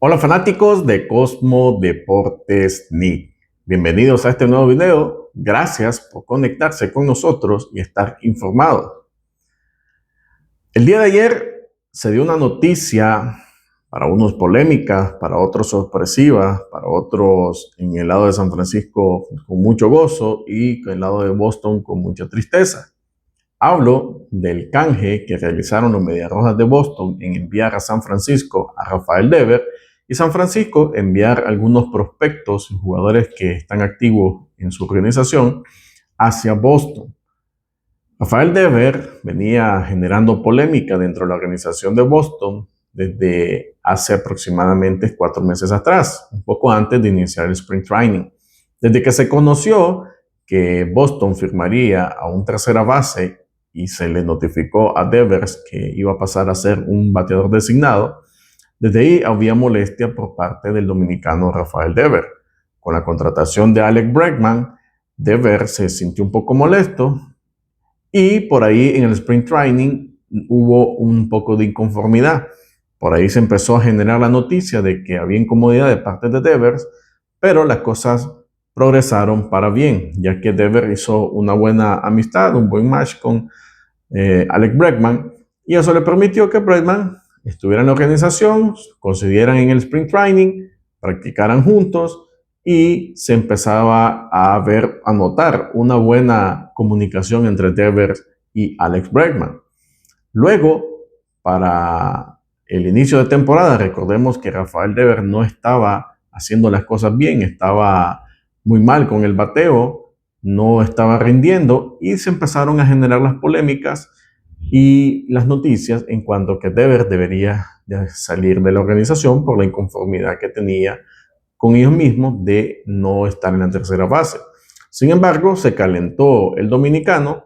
Hola fanáticos de Cosmo Deportes Nick. Bienvenidos a este nuevo video. Gracias por conectarse con nosotros y estar informados. El día de ayer se dio una noticia, para unos polémica, para otros sorpresiva, para otros en el lado de San Francisco con mucho gozo y en el lado de Boston con mucha tristeza. Hablo del canje que realizaron los Medias Rojas de Boston en enviar a San Francisco a Rafael Devers y San Francisco enviar algunos prospectos y jugadores que están activos en su organización hacia Boston. Rafael Devers venía generando polémica dentro de la organización de Boston desde hace aproximadamente 4 meses atrás, un poco antes de iniciar el Spring Training. Desde que se conoció que Boston firmaría a un tercera base y se le notificó a Devers que iba a pasar a ser un bateador designado, desde ahí había molestia por parte del dominicano Rafael Devers. Con la contratación de Alex Bregman, Devers se sintió un poco molesto y por ahí en el Spring Training hubo un poco de inconformidad. Por ahí se empezó a generar la noticia de que había incomodidad de parte de Devers, pero las cosas progresaron para bien, ya que Devers hizo una buena amistad, un buen match con Alex Bregman, y eso le permitió que Bregman estuviera en la organización, coincidieran en el Spring Training, practicaran juntos y se empezaba a notar una buena comunicación entre Devers y Alex Bregman. Luego, para el inicio de temporada, recordemos que Rafael Devers no estaba haciendo las cosas bien, estaba muy mal con el bateo, no estaba rindiendo y se empezaron a generar las polémicas y las noticias en cuanto a que Devers debería salir de la organización por la inconformidad que tenía con ellos mismos de no estar en la tercera base. Sin embargo, se calentó el dominicano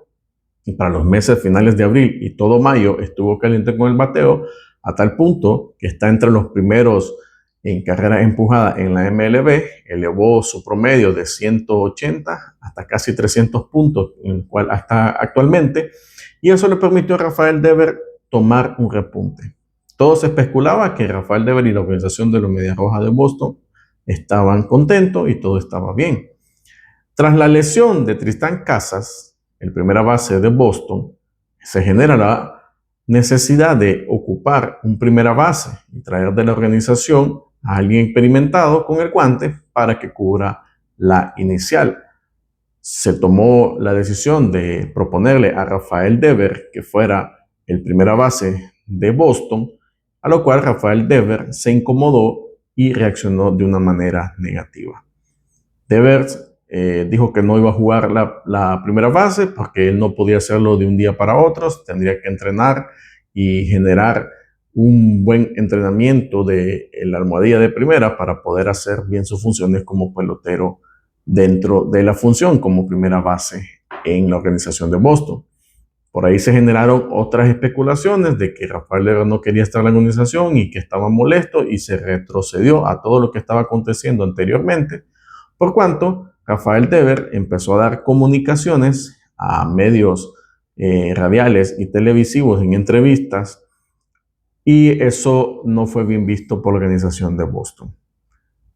y para los meses finales de abril y todo mayo estuvo caliente con el bateo a tal punto que está entre los primeros en carreras empujadas en la MLB, elevó su promedio de 180 hasta casi 300 puntos, en el cual está actualmente, y eso le permitió a Rafael Devers tomar un repunte. Todo se especulaba que Rafael Devers y la organización de los Medias Rojas de Boston estaban contentos y todo estaba bien. Tras la lesión de Tristan Casas, el primera base de Boston, se genera la necesidad de ocupar un primera base y traer de la organización a alguien experimentado con el guante para que cubra la inicial. Se tomó la decisión de proponerle a Rafael Devers que fuera el primera base de Boston, a lo cual Rafael Devers se incomodó y reaccionó de una manera negativa. Devers dijo que no iba a jugar la primera base porque él no podía hacerlo de un día para otro, tendría que entrenar y generar un buen entrenamiento de la almohadilla de primera para poder hacer bien sus funciones como pelotero dentro de la función como primera base en la organización de Boston. Por ahí se generaron otras especulaciones de que Rafael Devers no quería estar en la organización y que estaba molesto y se retrocedió a todo lo que estaba aconteciendo anteriormente, por cuanto Rafael Devers empezó a dar comunicaciones a medios radiales y televisivos en entrevistas y eso no fue bien visto por la organización de Boston.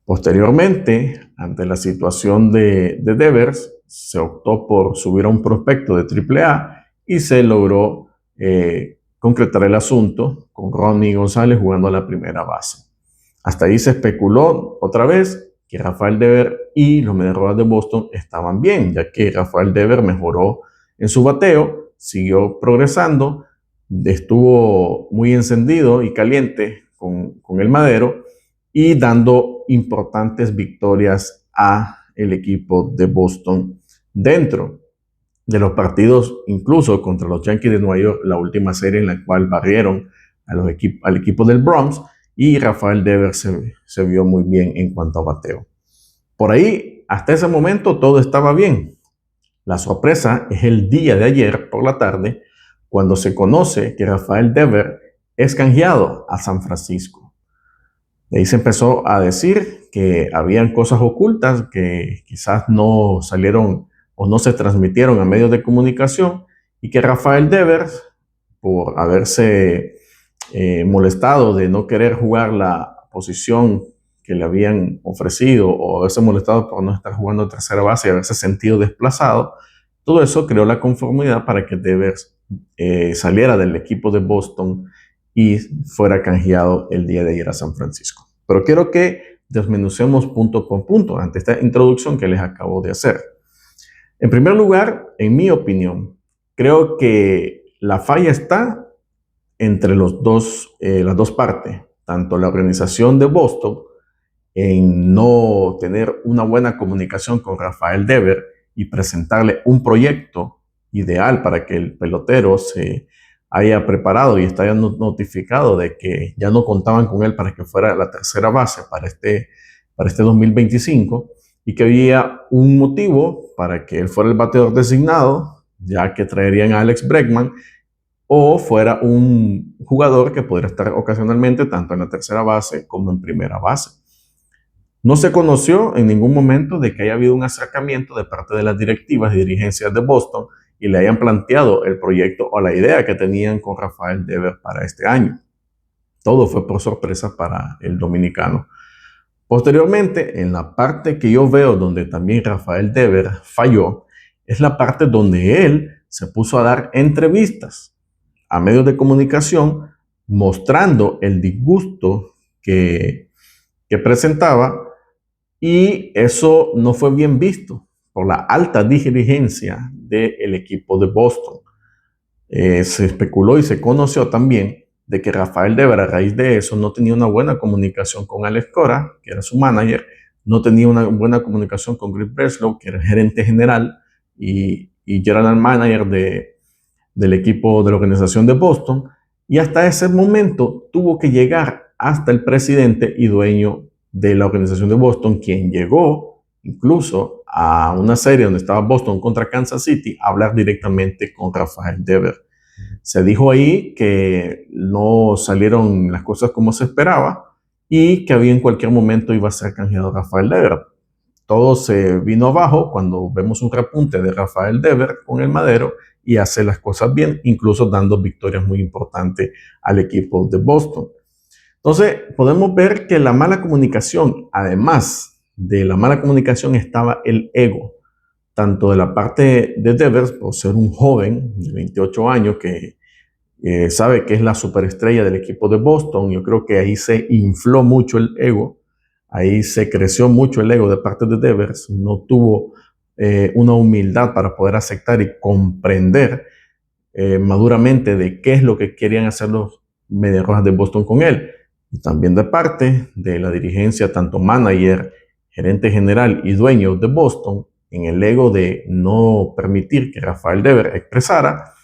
Posteriormente, ante la situación de Devers, se optó por subir a un prospecto de AAA y se logró concretar el asunto con Ronnie González jugando a la primera base. Hasta ahí se especuló otra vez que Rafael Devers y los Medias Rojas de Boston estaban bien, ya que Rafael Devers mejoró en su bateo, siguió progresando, estuvo muy encendido y caliente con el madero y dando importantes victorias a el equipo de Boston dentro de los partidos, incluso contra los Yankees de Nueva York, la última serie en la cual barrieron al equipo del Bronx, y Rafael Devers se vio muy bien en cuanto a bateo. Por ahí, hasta ese momento, todo estaba bien. La sorpresa es el día de ayer por la tarde, cuando se conoce que Rafael Devers es canjeado a San Francisco. De ahí se empezó a decir que habían cosas ocultas que quizás no salieron o no se transmitieron a medios de comunicación y que Rafael Devers, por haberse molestado de no querer jugar la posición que le habían ofrecido o haberse molestado por no estar jugando tercera base y haberse sentido desplazado, todo eso creó la conformidad para que Devers saliera del equipo de Boston y fuera canjeado el día de ayer a San Francisco. Pero quiero que desmenucemos punto por punto ante esta introducción que les acabo de hacer. En primer lugar, en mi opinión, creo que la falla está entre las dos partes, tanto la organización de Boston en no tener una buena comunicación con Rafael Devers y presentarle un proyecto ideal para que el pelotero se haya preparado y haya notificado de que ya no contaban con él para que fuera la tercera base para este 2025 y que había un motivo para que él fuera el bateador designado, ya que traerían a Alex Bregman, o fuera un jugador que podría estar ocasionalmente tanto en la tercera base como en primera base. No se conoció en ningún momento de que haya habido un acercamiento de parte de las directivas y dirigencias de Boston y le hayan planteado el proyecto o la idea que tenían con Rafael Devers para este año. Todo fue por sorpresa para el dominicano. Posteriormente, en la parte que yo veo donde también Rafael Devers falló, es la parte donde él se puso a dar entrevistas a medios de comunicación mostrando el disgusto que presentaba, y eso no fue bien visto por la alta dirigencia del equipo de Boston. Se especuló y se conoció también de que Rafael Devers, a raíz de eso, no tenía una buena comunicación con Alex Cora, que era su manager, no tenía una buena comunicación con Greg Breslow, que era el gerente general y general manager del equipo de la organización de Boston, y hasta ese momento tuvo que llegar hasta el presidente y dueño de la organización de Boston, quien llegó incluso a una serie donde estaba Boston contra Kansas City a hablar directamente con Rafael Devers. Se dijo ahí que no salieron las cosas como se esperaba y que había en cualquier momento iba a ser canjeado Rafael Devers. Todo se vino abajo cuando vemos un repunte de Rafael Devers con el Madero y hace las cosas bien, incluso dando victorias muy importantes al equipo de Boston. Entonces, podemos ver que la mala comunicación, además de la mala comunicación, estaba el ego, tanto de la parte de Devers, por ser un joven de 28 años que sabe que es la superestrella del equipo de Boston. Yo creo que ahí se infló mucho el ego, ahí se creció mucho el ego de parte de Devers, no tuvo una humildad para poder aceptar y comprender maduramente de qué es lo que querían hacer los Medias Rojas de Boston con él. Y también de parte de la dirigencia, tanto manager, gerente general y dueño de Boston, en el ego de no permitir que Rafael Devers expresara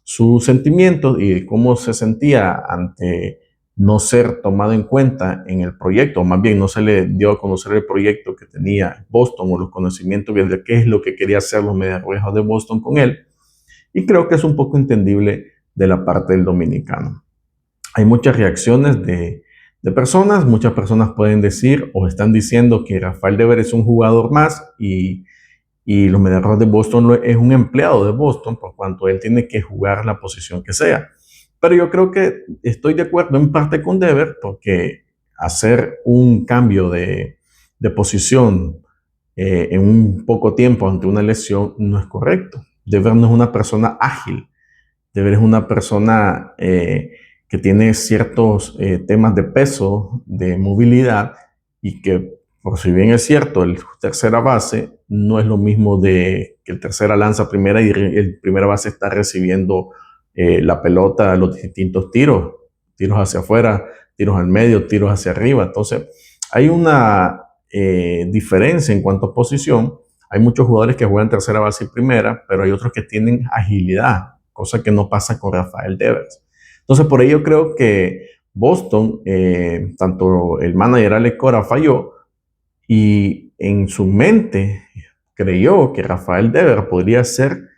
sus sentimientos y cómo se sentía ante no ser tomado en cuenta en el proyecto, o más bien no se le dio a conocer el proyecto que tenía Boston o los conocimientos de qué es lo que quería hacer los Medias Rojas de Boston con él. Y creo que es un poco entendible de la parte del dominicano. Hay muchas reacciones de personas, muchas personas pueden decir o están diciendo que Rafael Devers es un jugador más y los Medias Rojas de Boston es un empleado de Boston, por cuanto él tiene que jugar la posición que sea. Pero yo creo que estoy de acuerdo en parte con Devers, porque hacer un cambio de posición en un poco tiempo ante una lesión no es correcto. Devers no es una persona ágil. Devers es una persona que tiene ciertos temas de peso, de movilidad, y que, por si bien es cierto, el tercera base no es lo mismo de que el tercera lanza primera y el primera base está recibiendo la pelota, los distintos tiros hacia afuera, tiros al medio, tiros hacia arriba. Entonces, hay una diferencia en cuanto a posición. Hay muchos jugadores que juegan tercera base y primera, pero hay otros que tienen agilidad, cosa que no pasa con Rafael Devers. Entonces, por ello creo que Boston, tanto el manager Alex Cora falló y en su mente creyó que Rafael Devers podría ser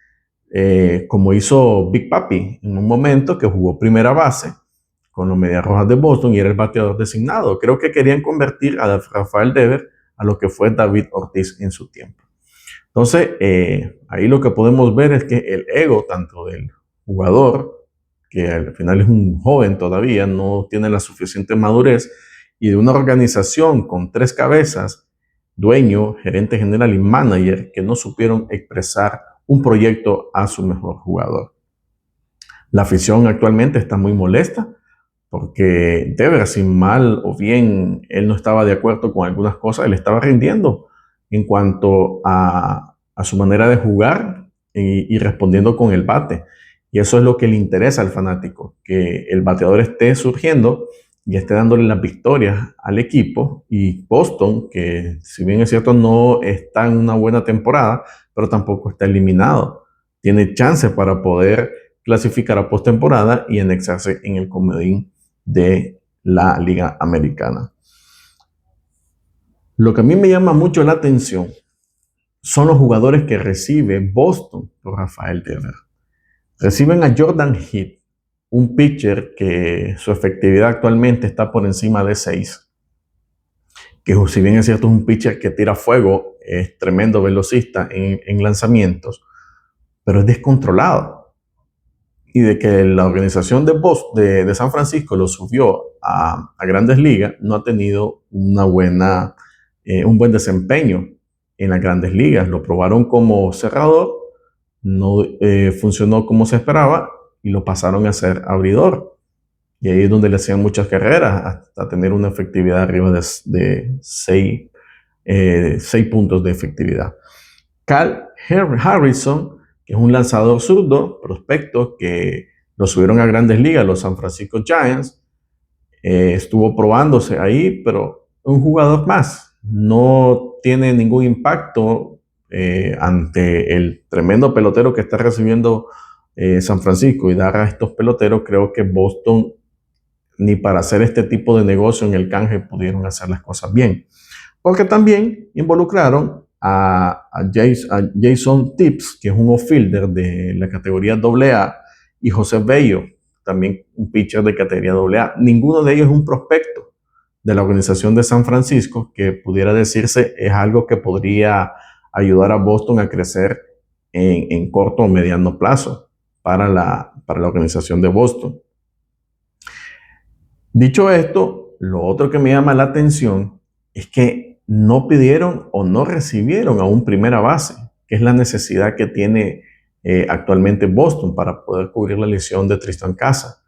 como hizo Big Papi en un momento, que jugó primera base con los Medias Rojas de Boston y era el bateador designado. Creo que querían convertir a Rafael Devers a lo que fue David Ortiz en su tiempo. Entonces, ahí lo que podemos ver es que el ego tanto del jugador, que al final es un joven todavía, no tiene la suficiente madurez, y de una organización con 3 cabezas, dueño, gerente general y manager, que no supieron expresar un proyecto a su mejor jugador. La afición actualmente está muy molesta porque Devers, sin mal o bien él no estaba de acuerdo con algunas cosas, él estaba rindiendo en cuanto a su manera de jugar y respondiendo con el bate. Y eso es lo que le interesa al fanático, que el bateador esté surgiendo y esté dándole las victorias al equipo. Y Boston, que si bien es cierto no está en una buena temporada, pero tampoco está eliminado. Tiene chance para poder clasificar a postemporada y anexarse en el comodín de la Liga Americana. Lo que a mí me llama mucho la atención son los jugadores que recibe Boston por Rafael Devers. Reciben a Jordan Heath, un pitcher que su efectividad actualmente está por encima de 6, que si bien es cierto es un pitcher que tira fuego, es tremendo velocista en lanzamientos, pero es descontrolado. Y de que la organización de San Francisco lo subió a Grandes Ligas, no ha tenido un buen desempeño en las Grandes Ligas. Lo probaron como cerrador, no funcionó como se esperaba y lo pasaron a ser abridor. Y ahí es donde le hacían muchas carreras hasta tener una efectividad arriba de 6 puntos de efectividad. Cal Harrison, que es un lanzador zurdo, prospecto, que lo subieron a Grandes Ligas, los San Francisco Giants, estuvo probándose ahí, pero un jugador más, no tiene ningún impacto ante el tremendo pelotero que está recibiendo San Francisco y dar a estos peloteros. Creo que Boston ni para hacer este tipo de negocio en el canje pudieron hacer las cosas bien, porque también involucraron a Jason Tips, que es un outfielder de la categoría AA, y José Bello, también un pitcher de categoría AA. Ninguno de ellos es un prospecto de la organización de San Francisco, que pudiera decirse es algo que podría ayudar a Boston a crecer en corto o mediano plazo para la organización de Boston. Dicho esto, lo otro que me llama la atención es que no pidieron o no recibieron a un primera base, que es la necesidad que tiene actualmente Boston para poder cubrir la lesión de Tristan Casas.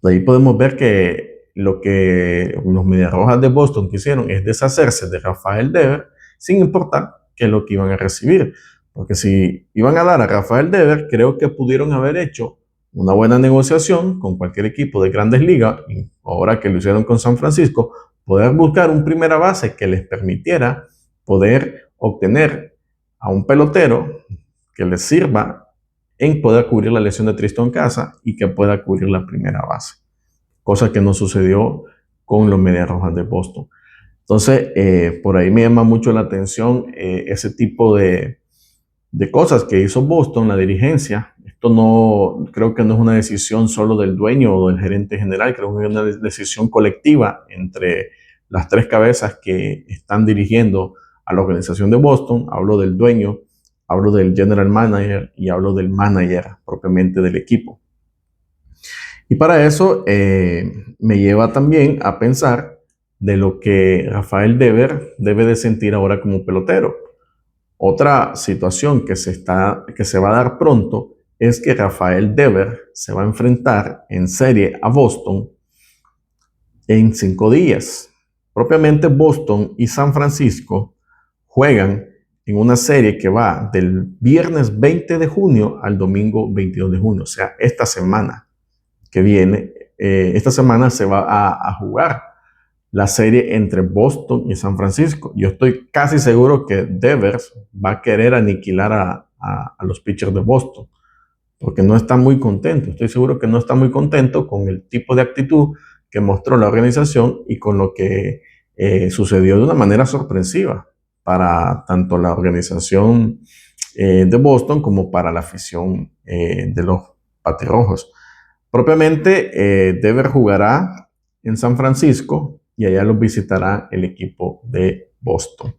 De ahí podemos ver que lo que los Mediarrojas de Boston quisieron es deshacerse de Rafael Devers sin importar qué es lo que iban a recibir. Porque si iban a dar a Rafael Devers, creo que pudieron haber hecho una buena negociación con cualquier equipo de Grandes Ligas, y ahora que lo hicieron con San Francisco, poder buscar un primera base que les permitiera poder obtener a un pelotero que les sirva en poder cubrir la lesión de Tristan Casas y que pueda cubrir la primera base, cosa que no sucedió con los Medias Rojas de Boston. Entonces, por ahí me llama mucho la atención ese tipo de cosas que hizo Boston, la dirigencia. Esto no, creo que no es una decisión solo del dueño o del gerente general, creo que es una decisión colectiva entre las 3 cabezas que están dirigiendo a la organización de Boston. Hablo del dueño, hablo del general manager y hablo del manager propiamente del equipo. Y para eso me lleva también a pensar de lo que Rafael Devers debe de sentir ahora como pelotero. Otra situación que se va a dar pronto es que Rafael Devers se va a enfrentar en serie a Boston en 5 días. Propiamente Boston y San Francisco juegan en una serie que va del viernes 20 de junio al domingo 22 de junio. O sea, esta semana que viene, esta semana se va a jugar la serie entre Boston y San Francisco. Yo estoy casi seguro que Devers va a querer aniquilar a los pitchers de Boston, porque no está muy contento. Estoy seguro que no está muy contento con el tipo de actitud que mostró la organización y con lo que sucedió de una manera sorpresiva para tanto la organización de Boston como para la afición de los Patirrojos. Propiamente, Devers jugará en San Francisco y allá los visitará el equipo de Boston.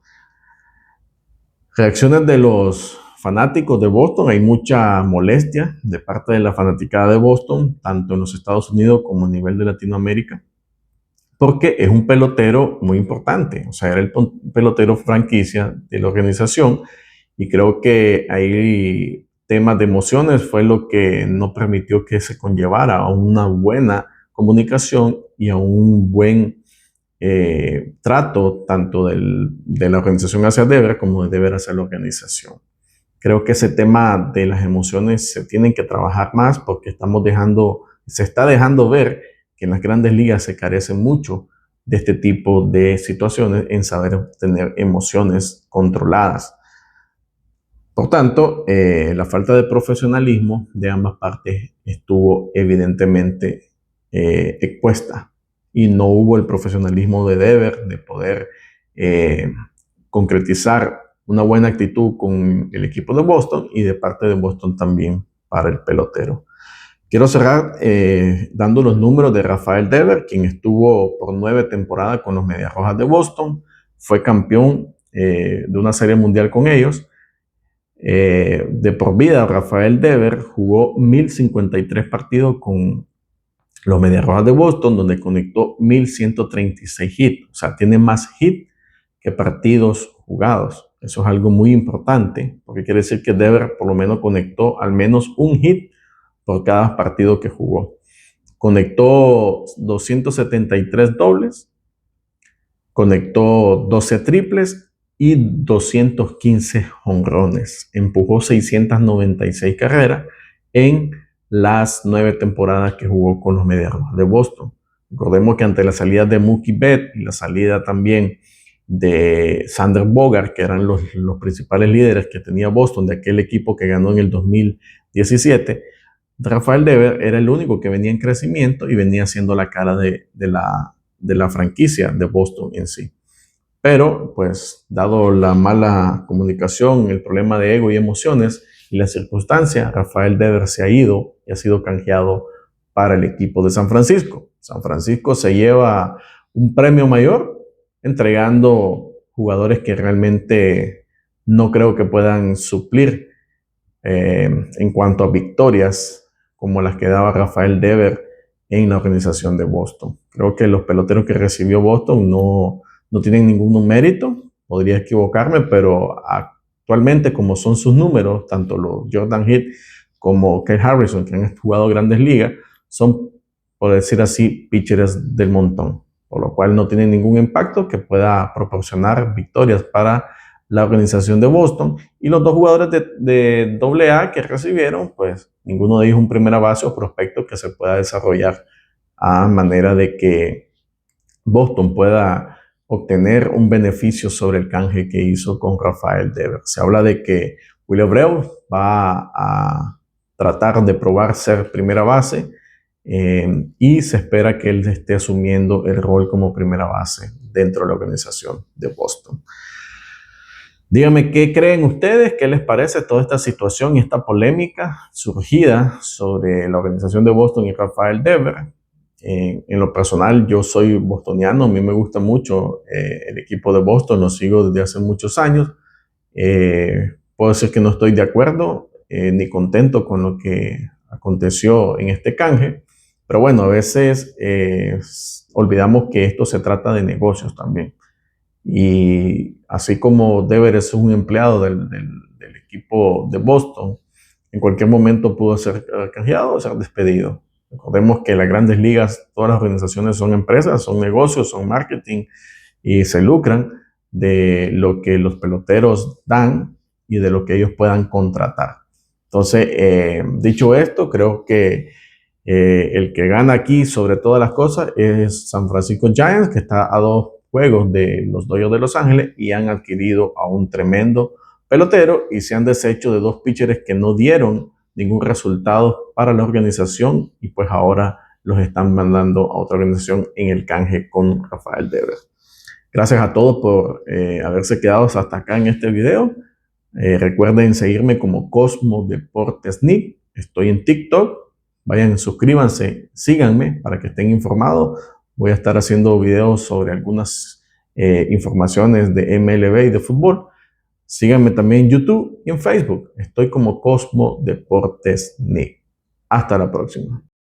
Reacciones de los fanáticos de Boston. Hay mucha molestia de parte de la fanaticada de Boston, tanto en los Estados Unidos como a nivel de Latinoamérica. porque es un pelotero muy importante, o sea, era el pelotero franquicia de la organización, y creo que ahí temas de emociones fue lo que no permitió que se conllevara a una buena comunicación y a un buen trato tanto de la organización hacia Deber como de Deber hacia la organización. Creo que ese tema de las emociones se tienen que trabajar más porque se está dejando ver que en las grandes ligas se carece mucho de este tipo de situaciones en saber tener emociones controladas. Por tanto, la falta de profesionalismo de ambas partes estuvo evidentemente expuesta y no hubo el profesionalismo de Dever de poder eh, concretizar una buena actitud con el equipo de Boston y de parte de Boston también para el pelotero. Quiero cerrar dando los números de Rafael Dever, quien estuvo por 9 temporadas con los Medias Rojas de Boston, fue campeón de una serie mundial con ellos. De por vida, Rafael Dever jugó 1053 partidos con los Medias Rojas de Boston, donde conectó 1136 hits. O sea, tiene más hits que partidos jugados. Eso es algo muy importante, porque quiere decir que Dever por lo menos conectó al menos un hit por cada partido que jugó. Conectó 273 dobles, conectó 12 triples y 215 jonrones. Empujó 696 carreras en las 9 temporadas que jugó con los Medias Rojas de Boston. Recordemos que ante la salida de Mookie Betts y la salida también de Sander Bogart, que eran los principales líderes que tenía Boston, de aquel equipo que ganó en el 2017, Rafael Dever era el único que venía en crecimiento y venía siendo la cara de la franquicia de Boston en sí. Pero, pues, dado la mala comunicación, el problema de ego y emociones y las circunstancias, Rafael Dever se ha ido y ha sido canjeado para el equipo de San Francisco. San Francisco se lleva un premio mayor entregando jugadores que realmente no creo que puedan suplir en cuanto a victorias como las que daba Rafael Dever en la organización de Boston. Creo que los peloteros que recibió Boston no tienen ningún mérito, podría equivocarme, pero actualmente como son sus números, tanto los Jordan Hicks como Kyle Harrison, que han jugado grandes ligas, son, por decir así, pitchers del montón, por lo cual no tienen ningún impacto que pueda proporcionar victorias para la organización de Boston. Y los dos jugadores de AA que recibieron, pues ninguno de ellos un primera base o prospecto que se pueda desarrollar a manera de que Boston pueda obtener un beneficio sobre el canje que hizo con Rafael Dever. Se habla de que Willy Abreu va a tratar de probar ser primera base y se espera que él esté asumiendo el rol como primera base dentro de la organización de Boston. Díganme qué creen ustedes, qué les parece toda esta situación y esta polémica surgida sobre la organización de Boston y Rafael Dever. En lo personal, yo soy bostoniano, a mí me gusta mucho el equipo de Boston, lo sigo desde hace muchos años. Puedo decir que no estoy de acuerdo ni contento con lo que aconteció en este canje, pero bueno, a veces olvidamos que esto se trata de negocios también. Y así como Dever es un empleado del equipo de Boston, en cualquier momento pudo ser canjeado o ser despedido. Recordemos que las grandes ligas, todas las organizaciones son empresas, son negocios, son marketing y se lucran de lo que los peloteros dan y de lo que ellos puedan contratar. Entonces, dicho esto, creo que el que gana aquí sobre todas las cosas es San Francisco Giants, que está a 2 juegos de los Dodgers de Los Ángeles y han adquirido a un tremendo pelotero y se han deshecho de 2 pitchers que no dieron ningún resultado para la organización y pues ahora los están mandando a otra organización en el canje con Rafael Dever. Gracias a todos por haberse quedado hasta acá en este video. Recuerden seguirme como Cosmo Deportes Nick. Estoy en TikTok. Vayan, suscríbanse, síganme para que estén informados. Voy a estar haciendo videos sobre algunas informaciones de MLB y de fútbol. Síganme también en YouTube y en Facebook. Estoy como Cosmo Deportes Nick. Hasta la próxima.